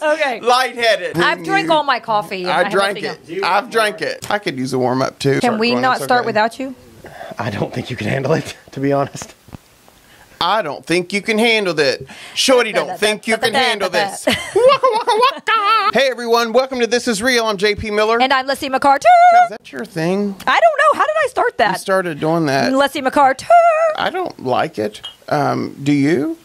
Okay. Lightheaded. I've drank all my coffee. I drank it. I've drank it. I could use a warm up too. Can we not start without you? I don't think you can handle it, to be honest. I don't think you can handle that. Shorty don't think you can handle this. Waka, waka, waka. Hey everyone, welcome to This Is Real. I'm JP Miller. And I'm Leslie McCarter. Is that your thing? I don't know. How did I start that? You started doing that. Leslie McCarter. I don't like it. Do you?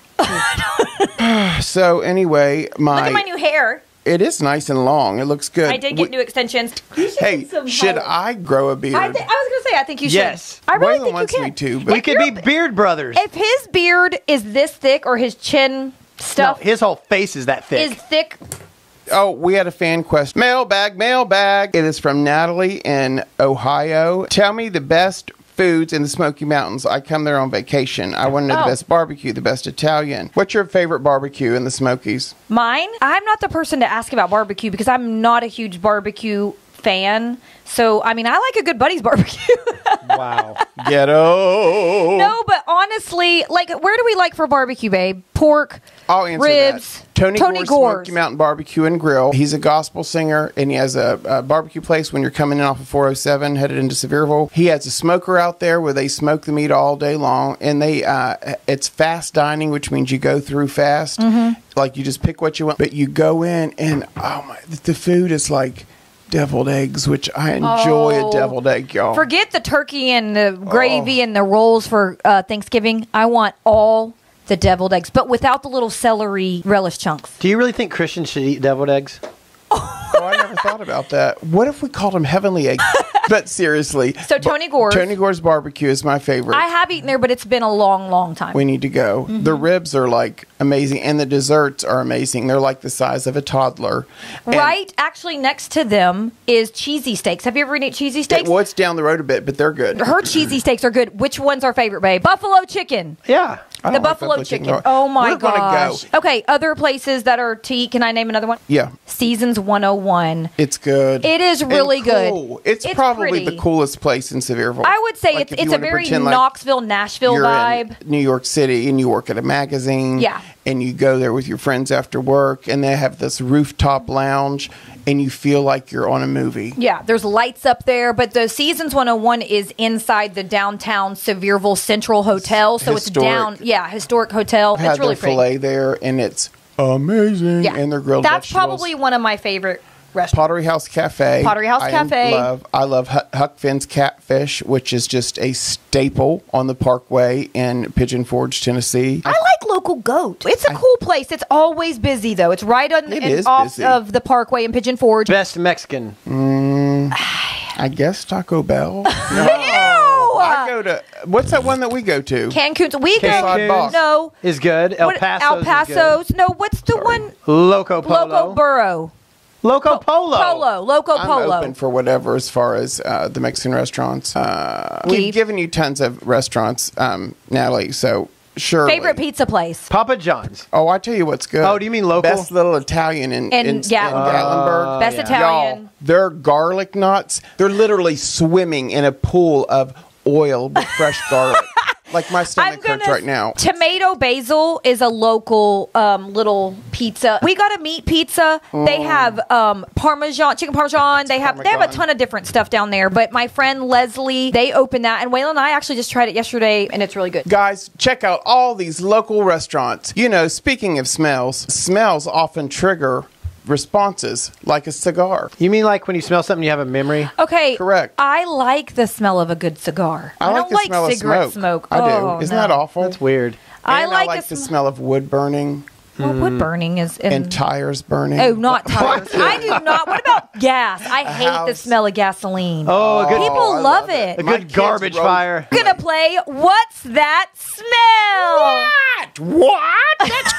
So anyway, Look at my new hair. It is nice and long. It looks good. I did get new extensions. Hey, should I grow a beard? I was going to say, I think you should. Yes. I really Waylon think wants you can. me to, but We could be beard brothers. If his beard is this thick or his chin No, stuff his whole face is that thick. is thick. oh, we had a fan question. Mailbag. It is from Natalie in Ohio. Tell me the best foods in the Smoky Mountains. I come there on vacation. I want to know the best barbecue, the best Italian. What's your favorite barbecue in the Smokies? Mine? I'm not the person to ask about barbecue because I'm not a huge barbecue fan. So, I mean, I like a good buddy's barbecue. Wow. Ghetto. No, but honestly, like, where do we like for barbecue, babe? Pork, I'll answer ribs, that. Tony Gore's Gore's. Smoky Mountain Barbecue and Grill. He's a gospel singer, and he has a barbecue place when you're coming in off of 407, headed into Sevierville. He has a smoker out there where they smoke the meat all day long, and they it's fast dining, which means you go through fast. Mm-hmm. Like, you just pick what you want, but you go in, and the food is like deviled eggs, which I enjoy a deviled egg, y'all. Forget the turkey and the gravy and the rolls for Thanksgiving. I want all the deviled eggs, but without the little celery relish chunks. Do you really think Christians should eat deviled eggs? Oh, I never thought about that. What if we called them heavenly eggs? But seriously. So Tony Gore's. Tony Gore's barbecue is my favorite. I have eaten there, but it's been a long, long time. We need to go. Mm-hmm. The ribs are like amazing, and the desserts are amazing. They're like the size of a toddler. And Right, actually, next to them is cheesy steaks. Have you ever eaten cheesy steaks? well, it's down the road a bit, but they're good. Her cheesy steaks are good. Which one's our favorite, babe? Buffalo chicken. Yeah. I The don't like buffalo chicken. though. Oh my We're gonna gosh. go. Okay, other places that are to eat. Can I name another one? Yeah, Seasons 101. it's good. It is And really cool. good. It's probably pretty. the coolest place in Sevierville. I would say Like, if it's you a wanna very pretend like Knoxville, Nashville you're vibe. in New York City and you work at a magazine. Yeah. And you go there with your friends after work, and they have this rooftop lounge, and you feel like you're on a movie. Yeah, there's lights up there, but the Seasons 101 is inside the downtown Sevierville Central Hotel, so Historic. it's historic hotel. I had It's really their pretty. filet there, and it's amazing. Yeah, And their grilled That's vegetables. probably one of my favorite restaurants. Pottery House Cafe. Pottery House Cafe. I love Huck Finn's Catfish, which is just a staple on the Parkway in Pigeon Forge, Tennessee. I like Local Goat. It's a cool place. It's always busy though. It's right on It is off busy. of the Parkway in Pigeon Forge. Best Mexican. I guess Taco Bell. No. Ew! I go to what's that one that we go to? Cancun's. We go. Cancun's. No. Is good. El What- Paso's. El Paso's. No, what's the one? Is good. Loco Polo. Loco Burro. Loco Polo. Loco I'm Polo. open for whatever as far as the Mexican restaurants. We've Leave. given you tons of restaurants, Natalie, so sure. Favorite pizza place. Papa John's. Oh, I tell you what's good. Oh, do you mean local? Best little Italian in Gatlinburg. Best yeah. Italian. Y'all, their garlic knots, they're literally swimming in a pool of oil with fresh garlic. Like my stomach hurts right now. Tomato Basil is a local little pizza. We got a meat pizza. They have Parmesan, chicken Parmesan. They have a ton of different stuff down there. But my friend Leslie, they opened that, and Waylon and I actually just tried it yesterday, and it's really good. Guys, check out all these local restaurants. You know, speaking of smells often trigger responses like a cigar. You mean like when you smell something, you have a memory? Okay, Correct. I like the smell of a good cigar. I like don't the like smell of cigarette smoke. smoke. I do. Oh, Isn't no. that awful? That's weird. I And like the smell of wood burning Well, wood burning is and tires burning. Oh, not tires. I do not. What about gas? I hate the house. smell of gasoline. Oh, a good, People I love love it. a My good kids garbage roast- fire. I'm gonna play What's That Smell? What? That's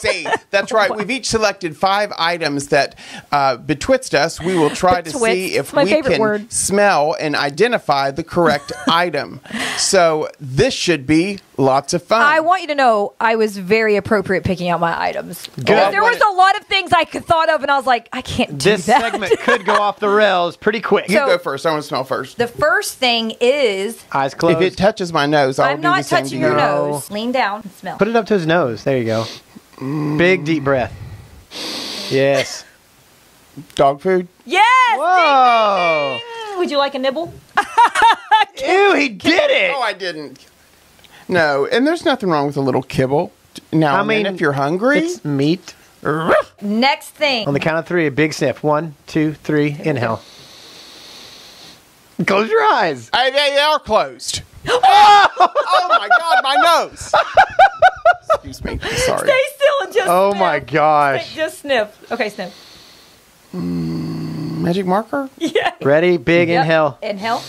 crazy. That's That's right. We've each selected 5 items that betwixt us. We will try to see if we can smell and identify the correct item. So this should be lots of fun. I want you to know I was very appropriate picking out my items. Good. There was a lot of things I could thought of, and I was like, I can't do this that. segment could go off the rails pretty quick. You go first. I want to smell first. The first thing is... Eyes closed. If it touches my nose, I'll I'm do not the same touching to your you. nose. Lean down and smell. Put it up to his nose. There you go. Big, deep breath. Yes. Dog food? Yes! Whoa! Ding, ding, ding. Would you like a nibble? Ew, he did it! Oh, I didn't. No, and there's nothing wrong with a little kibble. Now, I mean, if you're hungry. It's meat. Next thing. On the count of 3, a big sniff. 1, 2, 3, inhale. Close your eyes. They are closed. Oh, my God, my nose. Excuse me. Sorry. Stay still and just Oh, sniff. my gosh. Just sniff. Okay, sniff. Magic marker? Yeah. Ready? Big inhale. Inhale.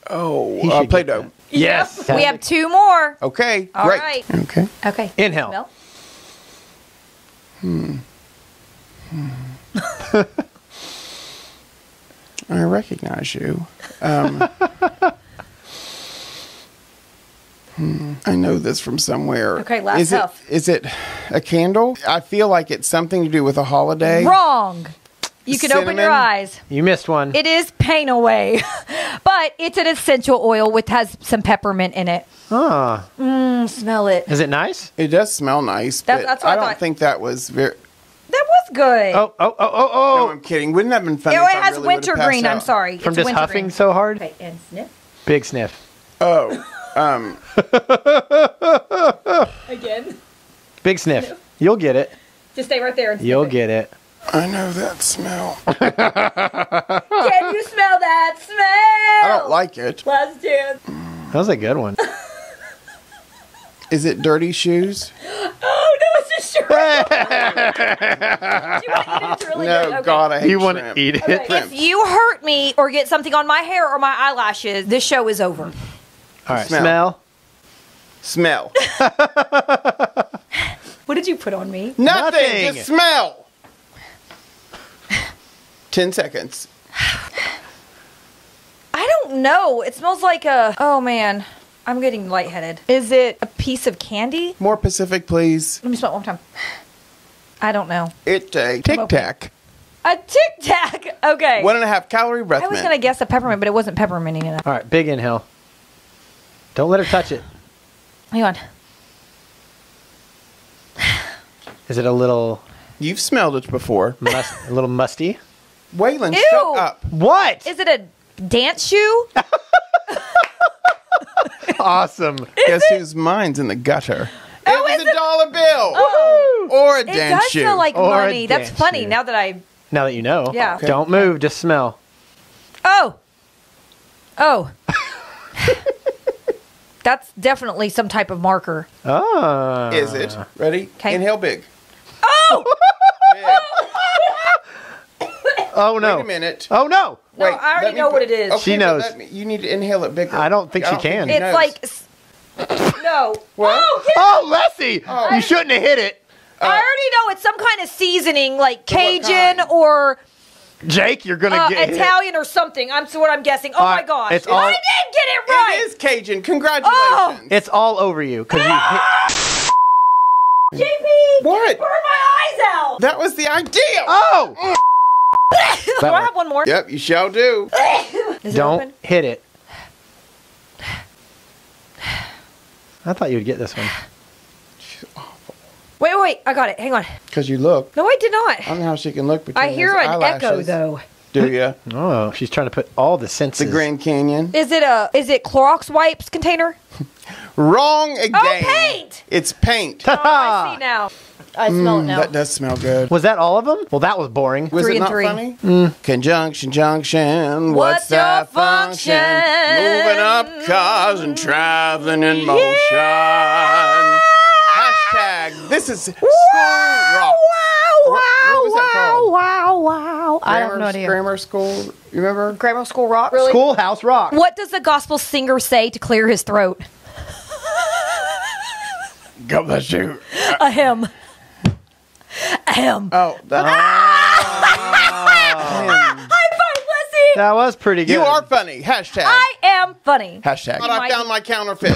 Oh, Play-Doh. Yes. We have 2 more. Okay, All great. right. Okay. Okay. Inhale. Smell. I recognize you. I know this from somewhere. Okay, last puff. Is it a candle? I feel like it's something to do with a holiday. Wrong. You can open your Cinnamon? eyes. You missed one. It is Pain Away, but it's an essential oil which has some peppermint in it. Ah. Smell it. Is it nice? It does smell nice, but That's what I I don't thought. think that was very... That was good. Oh. No, I'm kidding. Wouldn't that have been funny? It if I has really would've wintergreen. passed I'm out? sorry. From It's just wintergreen. huffing so hard? Okay, and sniff. Big sniff. Oh. Again. Big sniff. You'll get it. Just stay right there and sniff You'll it. get it. I know that smell. Can you smell that smell? I don't like it. Last chance. That was a good one. Is it dirty shoes? Oh, no, it's a shrimp. Do you want to eat it? It's really No, good. Okay. God, I hate You want shrimp. to eat it? Okay, if you hurt me or get something on my hair or my eyelashes, this show is over. All right, Smell. smell. Smell. What did you put on me? Nothing. Just smell. 10 seconds. I don't know. It smells like a... Oh, man. I'm getting lightheaded. Is it a piece of candy? More Pacific, please. Let me smell it one more time. I don't know. It's a Tic Tac. A Tic Tac. Okay. 1.5 calorie breath I was mint. going to guess a peppermint, but it wasn't pepperminty enough. All right, big inhale. Don't let her touch it. Hang on. Is it a little You've smelled it before. a little musty? Waylon, Ew. shut up. What? Is it a dance shoe? Awesome. Guess whose mind's in the gutter? Oh, it is was a dollar bill. Oh. Or a It dance does shoe. smell like Or a money. That's dance funny shoe. now that I... Now that you know. Yeah. Okay. Don't move, just smell. Oh. Oh. That's definitely some type of marker. Oh. Is it? Ready? 'Kay. Inhale big. Oh! Big. Oh, no. Wait a minute. Oh, no. No, Wait, I already let me know put- what it is. Okay, She but knows. you need to inhale it bigger. I don't think she can. he It's knows. like... No. What? Oh, get Oh, Leslie. You shouldn't have hit it. I already know it's some kind of seasoning, like what Cajun kind? or Jake, you're going to get hit. Italian or something. That's what I'm guessing. Oh my gosh! it's all- I did get it right. It is Cajun. Congratulations. It's all over you. Because you hit. JP, What? burn my eyes out. That was the idea. Oh! Do I have one more? Yep, you shall do. Is it Don't open? hit it. I thought you would get this one. Wait. I got it. Hang on. Because you look. No, I did I not. don't know how she can look between I hear those an eyelashes. echo though. Do you? Oh, she's trying to put all the The senses. Grand Canyon. Is it Clorox wipes container? Wrong again. Oh, paint! It's paint. Oh, I see now. I smell it now. That does smell good. Was that all of them? Well, that was boring. Was 3 it and not 3. funny? Conjunction, junction. What's your that function? function? Moving up cars and traveling in motion. Hashtag, this is School Rock. What was that called? Wow. I have no idea. Grammar school, you remember? Grammar school rock? Really? Schoolhouse Rock. What does the gospel singer say to clear his throat? God bless you. Ahem. Ahem. Oh, that's High five, Leslie. That was pretty good. you are funny. Hashtag. I am funny. Hashtag. You I might found be- my counterfeit.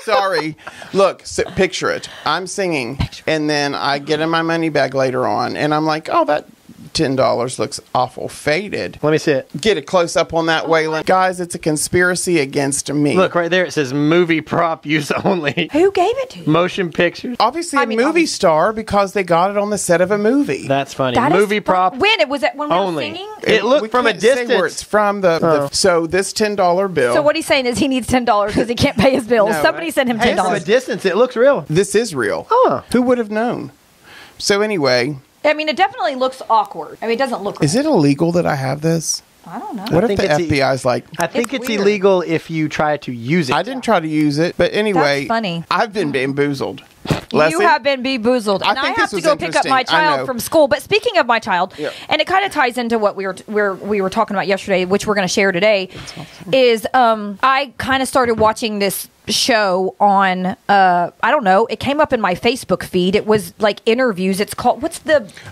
Sorry. Look, picture it. I'm singing, and then I get in my money bag later on, and I'm like, oh, that $10 looks awful faded. Let me see it. Get a close up on that, Waylon. Guys, it's a conspiracy against me. Look right there. It says movie prop use only. Who gave it to you? Motion pictures. Obviously, I a mean, movie obviously- star because they got it on the set of a movie. That's funny. That is Movie prop When it was that when we only. were singing? It looked We from a can't say where it's distance. from so this $10 bill. So what he's saying is he needs $10 because he can't pay his bills. No, Somebody sent him Hey, from a $10. distance, it looks real. This is real. Huh. Who would have known? So anyway, I mean, it definitely looks awkward. I mean, it doesn't look. is it illegal that I have this? I don't know. What if think the it's FBI's like, I think It's it's weird. illegal if you try to use it. I didn't try to use it, but anyway, That's funny. I've been bamboozled. You Leslie? have been beboozled, I and I, think have this to was go pick up interesting. my I child know. from school. But speaking of my child, Yeah. and it kind of ties into what we were talking about yesterday, which we're going to share today, is I kind of started watching this show on I don't know, it came up in my Facebook feed. It was like interviews. It's called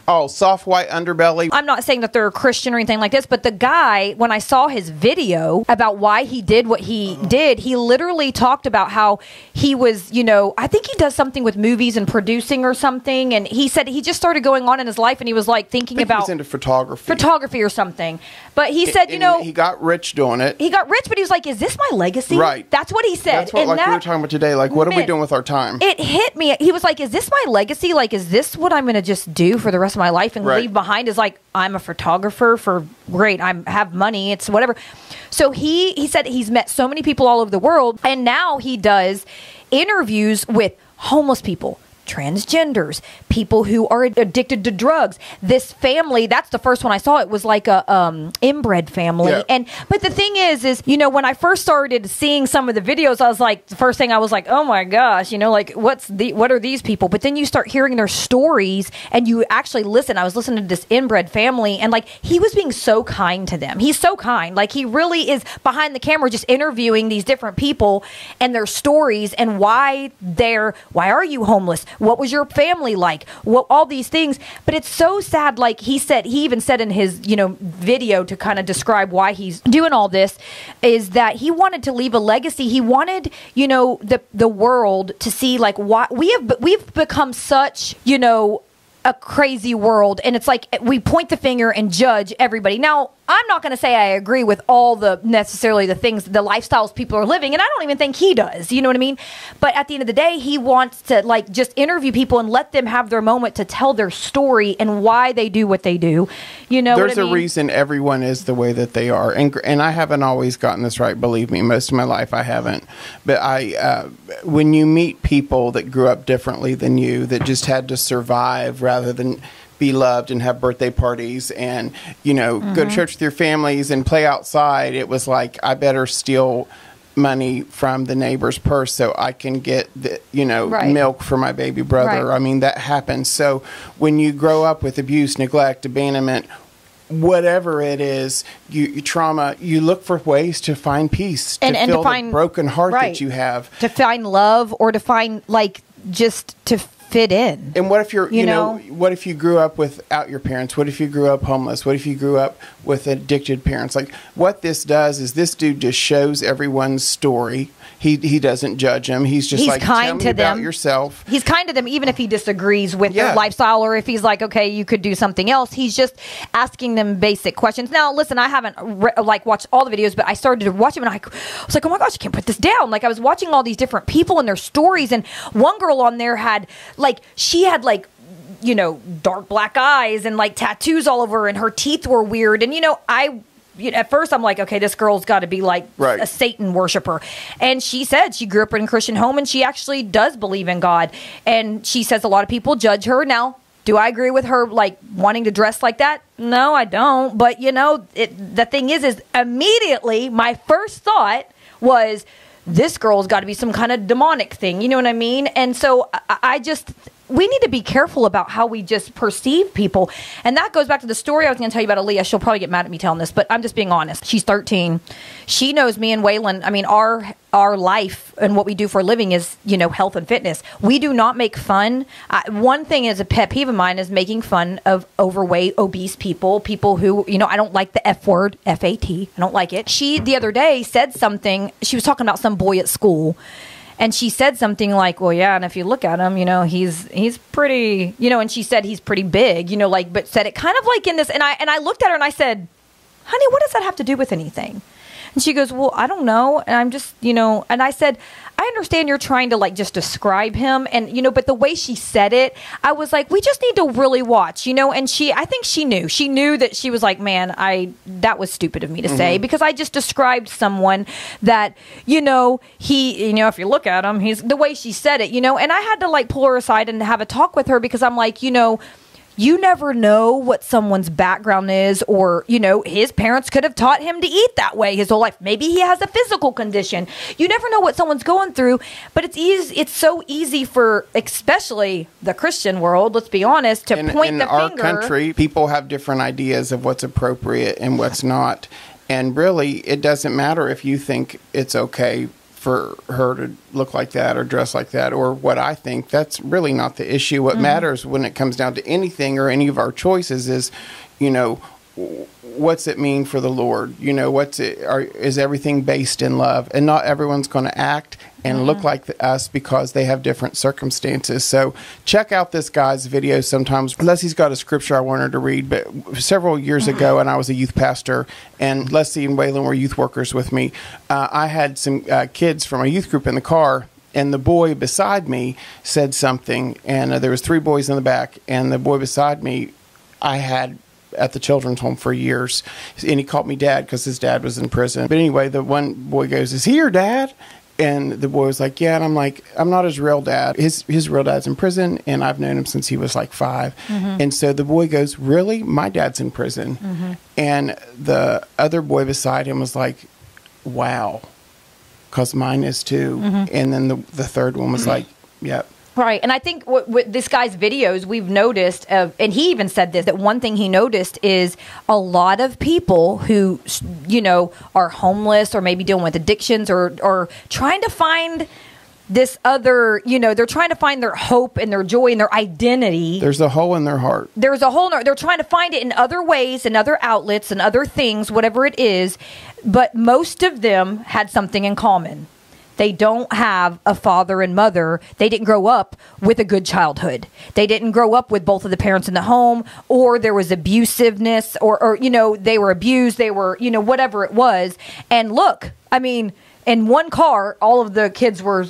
Oh, soft white underbelly. I'm not saying that they're a Christian or anything like this, but the guy, when I saw his video about why he did what he did, he literally talked about how he was, I think he does something with movies and producing or something. And he said he just started going on in his life and he was like thinking I think he about was into photography. or something. But he said, And he got rich doing it. he got rich, but he was like, is this my legacy? Right. That's what he said. That's what And we were that talking about today. Like, what are we meant- doing with our time? It hit me. He was like, is this my legacy? Like, is this what I'm going to just do for the rest of my life and Right. leave behind? Is like, I'm a photographer for great. I have money. It's whatever. So he said he's met so many people all over the world. And now he does interviews with homeless people, transgenders, people who are addicted to drugs. This family, that's the first one I saw. It was like a inbred family. Yeah. But the thing is when I first started seeing some of the videos, I was like, the first thing I was like, oh my gosh, like what are these people? But then you start hearing their stories and you actually listen. I was listening to this inbred family and like he was being so kind to them. He's so kind. Like he really is behind the camera just interviewing these different people and their stories and why are you homeless? What was your family like? All these things. But it's so sad. Like he even said in his, video to kind of describe why he's doing all this is that he wanted to leave a legacy. He wanted, the world to see like why we've become such, a crazy world. And it's like we point the finger and judge everybody. Now, I'm not going to say I agree with all the lifestyles people are living, and I don't even think he does. You know what I mean? But at the end of the day, he wants to like just interview people and let them have their moment to tell their story and why they do what they do. You know, There's what I mean? a reason everyone is the way that they are, and I haven't always gotten this right. Believe me, most of my life I haven't. But when you meet people that grew up differently than you, that just had to survive rather than be loved and have birthday parties and, go to church with your families and play outside. It was like, I better steal money from the neighbor's purse so I can get Right. milk for my baby brother. Right. I mean, that happens. So when you grow up with abuse, neglect, abandonment, whatever it is, you trauma, you look for ways to find peace, to And fill to find the broken heart right. that you have. To find love or to find like just to fit in. And what if you're, You know? what if you grew up without your parents? What if you grew up homeless? What if you grew up with addicted parents? Like, what this does is this dude just shows everyone's story. He doesn't judge them. He's just He's like, kind tell me to about them. yourself. He's kind to them even if he disagrees with Yeah. their lifestyle or if he's like, okay, you could do something else. He's just asking them basic questions. Now, listen, I haven't watched all the videos, but I started to watch them and I was like, oh my gosh, I can't put this down. Like I was watching all these different people and their stories, and one girl on there had dark black eyes and like tattoos all over her, and her teeth were weird. And at first I'm like, okay, this girl's got to be like Right. a Satan worshiper. And she said she grew up in a Christian home and she actually does believe in God. And she says a lot of people judge her. Now, do I agree with her like wanting to dress like that? No, I don't. But the thing is immediately my first thought was, this girl's got to be some kind of demonic thing. You know what I mean? And so I just, we need to be careful about how we just perceive people. And that goes back to the story I was going to tell you about Aaliyah. She'll probably get mad at me telling this, but I'm just being honest. She's 13. She knows me and Waylon. I mean, our life and what we do for a living is, health and fitness. We do not make fun. One thing is a pet peeve of mine is making fun of overweight, obese people who, I don't like the F word, F-A-T. I don't like it. She, the other day, said something. She was talking about some boy at school. And she said something like, well, yeah, and if you look at him, he's pretty, and she said he's pretty big, but said it kind of like in this. And I looked at her and I said, honey, what does that have to do with anything? And she goes, well, I don't know. And I'm just, and I said, I understand you're trying to just describe him. And, but the way she said it, I was like, we just need to really watch, and I think she knew that she was like, man, that was stupid of me to say, because I just described someone that, he, if you look at him, he's the way she said it, and I had to pull her aside and have a talk with her because I'm like, you never know what someone's background is, or, his parents could have taught him to eat that way his whole life. Maybe he has a physical condition. You never know what someone's going through, but it's so easy for, especially the Christian world, let's be honest, to point the finger. In our country, people have different ideas of what's appropriate and what's not. And really, it doesn't matter if you think it's okay for her to look like that or dress like that, or what I think. That's really not the issue. What matters when it comes down to anything or any of our choices is, what's it mean for the Lord? Is everything based in love? And not everyone's going to act and look like us because they have different circumstances. So check out this guy's videos sometimes, unless he's got a scripture I wanted to read. But several years ago, and I was a youth pastor, and Leslie and Waylon were youth workers with me, I had some kids from a youth group in the car, and the boy beside me said something, and there was 3 boys in the back, and the boy beside me, I had at the children's home for years, and he called me dad because his dad was in prison. But anyway, the one boy goes, "Is he your dad?" And the boy was like, "Yeah." And I'm like, "I'm not his real dad. His real dad's in prison, and I've known him since he was 5. And so the boy goes, "Really? My dad's in prison." And the other boy beside him was like, "Wow, because mine is too." And then the third one was like, "Yep." Right. And I think what this guy's videos, we've noticed, and he even said this, that one thing he noticed is a lot of people who, are homeless or maybe dealing with addictions or trying to find this other, they're trying to find their hope and their joy and their identity. There's a hole in their heart. There's a hole. They're trying to find it in other ways and other outlets and other things, whatever it is. But most of them had something in common. They don't have a father and mother. They didn't grow up with a good childhood. They didn't grow up with both of the parents in the home, or there was abusiveness, or they were abused. They were, whatever it was. And look, I mean, in one car, all of the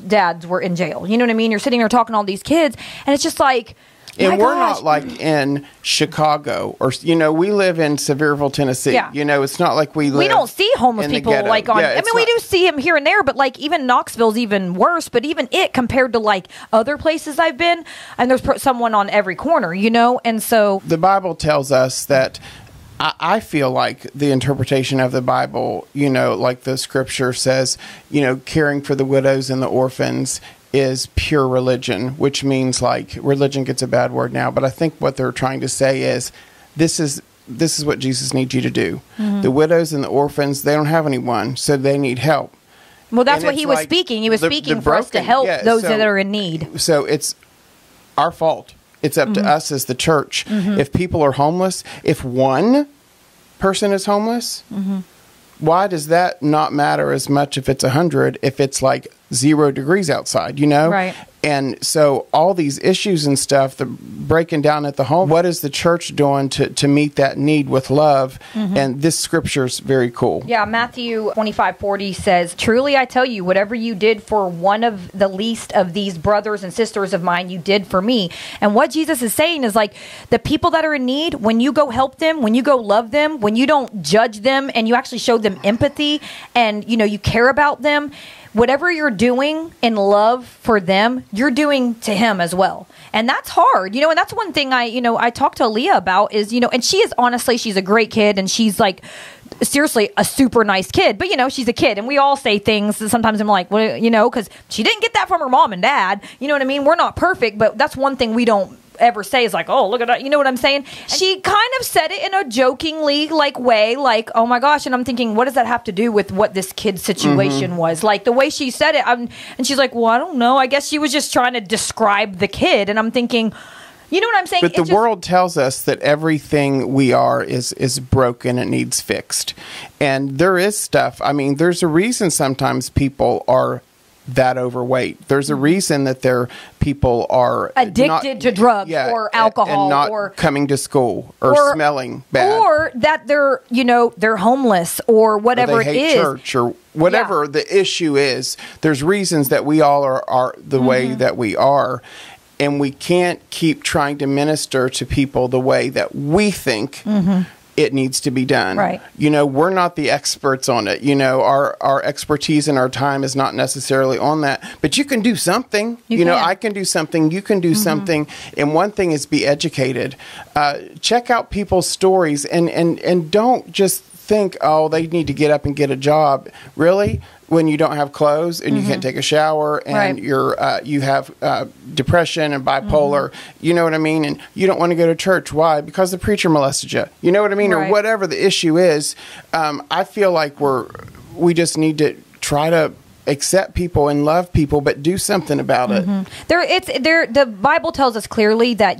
dads were in jail. You know what I mean? You're sitting there talking to all these kids, and it's just like, and we're not like in Chicago or, we live in Sevierville, Tennessee. Yeah. It's not like we don't see homeless people on, we do see them here and there, but even Knoxville's even worse, but even it compared to other places I've been, and there's someone on every corner, and so. The Bible tells us that, I feel like the interpretation of the Bible, like the scripture says, caring for the widows and the orphans is pure religion, which means religion gets a bad word now, but I think what they're trying to say is this is what Jesus needs you to do. The widows and the orphans, they don't have anyone, so they need help. Well, that's what he was speaking. He was speaking for us to help those that are in need. So it's our fault. It's up to us as the church. If people are homeless, if one person is homeless, why does that not matter as much if it's 100, if it's 0 degrees outside, Right. And so all these issues and stuff, the breaking down at the home, what is the church doing to meet that need with love? And this scripture is very cool. Yeah, Matthew 25:40 says, "Truly I tell you, whatever you did for one of the least of these brothers and sisters of mine, you did for me." And what Jesus is saying is the people that are in need, when you go help them, when you go love them, when you don't judge them and you actually show them empathy and, you care about them, whatever you're doing in love for them, you're doing to him as well. And that's hard, and that's one thing I talked to Aaliyah about is, and she is honestly, she's a great kid, and she's seriously a super nice kid, but she's a kid, and we all say things that sometimes I'm like, well, because she didn't get that from her mom and dad. You know what I mean? We're not perfect, but that's one thing we don't ever say is like, oh, look at that. You know what I'm saying? She kind of said it in a jokingly way, like, oh my gosh. And I'm thinking, what does that have to do with what this kid's situation was? Like the way she said it. And she's like, well, I don't know. I guess she was just trying to describe the kid. And I'm thinking, you know what I'm saying? But the world tells us that everything we are is broken and needs fixed. And there is stuff. I mean, there's a reason sometimes people are that overweight. There's a reason that people are addicted to drugs or alcohol and not or coming to school or smelling bad, or that they're homeless or whatever or they hate it is. Church or whatever the issue is. There's reasons that we all are the way that we are. And we can't keep trying to minister to people the way that we think it needs to be done. Right. We're not the experts on it. Our expertise and our time is not necessarily on that. But you can do something. I can do something. You can do something. And one thing is be educated. Check out people's stories and don't just think, oh, they need to get up and get a job. Really? When you don't have clothes and you can't take a shower and you have depression and bipolar, you know what I mean? And you don't want to go to church. Why? Because the preacher molested you. You know what I mean? Or whatever the issue is. I feel like we just need to try to accept people and love people, but do something about it. The Bible tells us clearly that,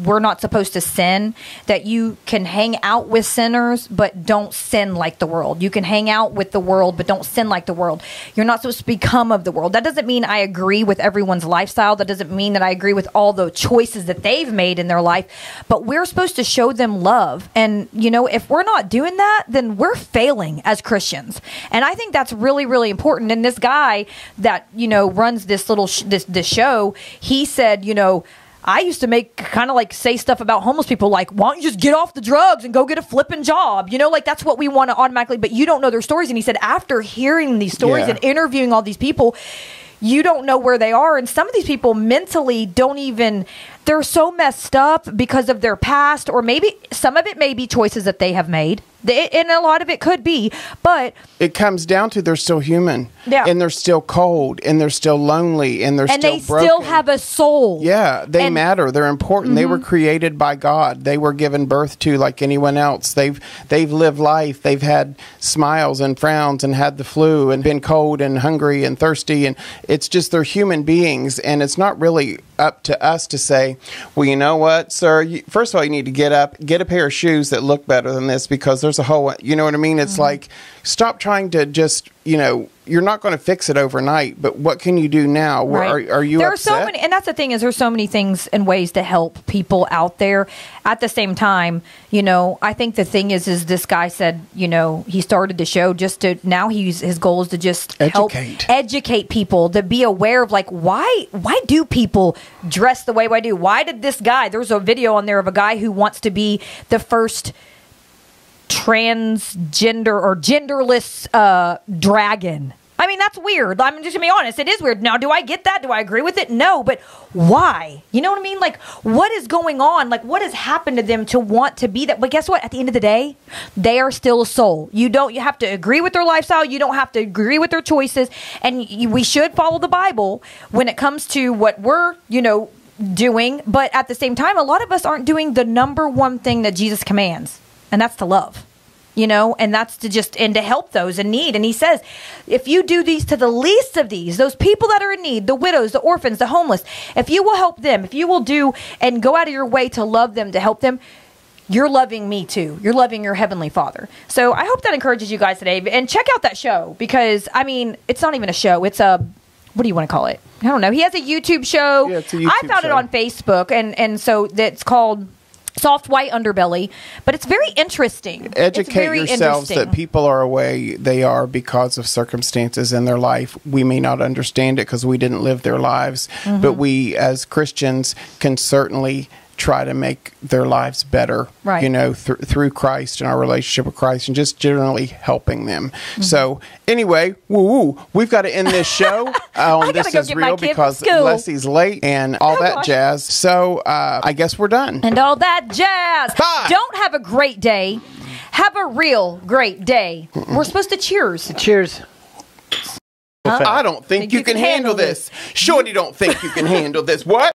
we're not supposed to sin, that you can hang out with sinners, but don't sin like the world. You can hang out with the world, but don't sin like the world. You're not supposed to become of the world. That doesn't mean I agree with everyone's lifestyle. That doesn't mean that I agree with all the choices that they've made in their life, but we're supposed to show them love. And, if we're not doing that, then we're failing as Christians. And I think that's really, really important. And this guy that, runs this little this show, he said, I used to say stuff about homeless people like, why don't you just get off the drugs and go get a flipping job? That's what we want to automatically, but you don't know their stories. And he said, after hearing these stories and interviewing all these people, you don't know where they are. And some of these people mentally they're so messed up because of their past, or maybe some of it may be choices that they have made. And a lot of it could be, but it comes down to they're still human, and they're still cold, and they're still lonely, and they're still broken. And they still have a soul. Yeah, they matter. They're important. They were created by God. They were given birth to like anyone else. They've lived life. They've had smiles and frowns and had the flu and been cold and hungry and thirsty, and it's just they're human beings, and it's not really up to us to say, well, you know what, sir, first of all, you need to get up, get a pair of shoes that look better than this, because there's a whole, you know what I mean? It's like, stop trying to just, you're not going to fix it overnight, but what can you do now? Right. Are you there upset? Are so many, and that's the thing, is there's so many things and ways to help people out there. At the same time, I think the thing is this guy said, he started the show just to, now his goal is to just educate people, to be aware of like, why do people dress the way I do? Why did this guy, there's a video on there of a guy who wants to be the first transgender or genderless dragon. I mean, that's weird. I'm just going to be honest. It is weird. Now, do I get that? Do I agree with it? No, but why? You know what I mean? Like, what is going on? Like, what has happened to them to want to be that? But guess what? At the end of the day, they are still a soul. You have to agree with their lifestyle. You don't have to agree with their choices. And we should follow the Bible when it comes to what we're, doing. But at the same time, a lot of us aren't doing the number one thing that Jesus commands, and that's to love. And that's to help those in need. And he says, if you do these to the least of these, those people that are in need, the widows, the orphans, the homeless, if you will help them, if you will do and go out of your way to love them, to help them, you're loving me too. You're loving your Heavenly Father. So I hope that encourages you guys today. And check out that show, because, I mean, it's not even a show. It's a, what do you want to call it? I don't know. He has a YouTube show. Yeah, it's a YouTube I found it on Facebook. And so it's called Soft White Underbelly, but it's very interesting. Educate yourselves that people are away they are because of circumstances in their life. We may not understand it because we didn't live their lives, but we as Christians can certainly try to make their lives better, through Christ and our relationship with Christ, and just generally helping them. So anyway, we've got to end this show on This Is Real because Leslie's late and all that jazz. So I guess we're done. And all that jazz. Bye. Don't have a great day. Have a real great day. We're supposed to cheers. Cheers. I don't think you can handle this. Shorty don't think you can handle this. What?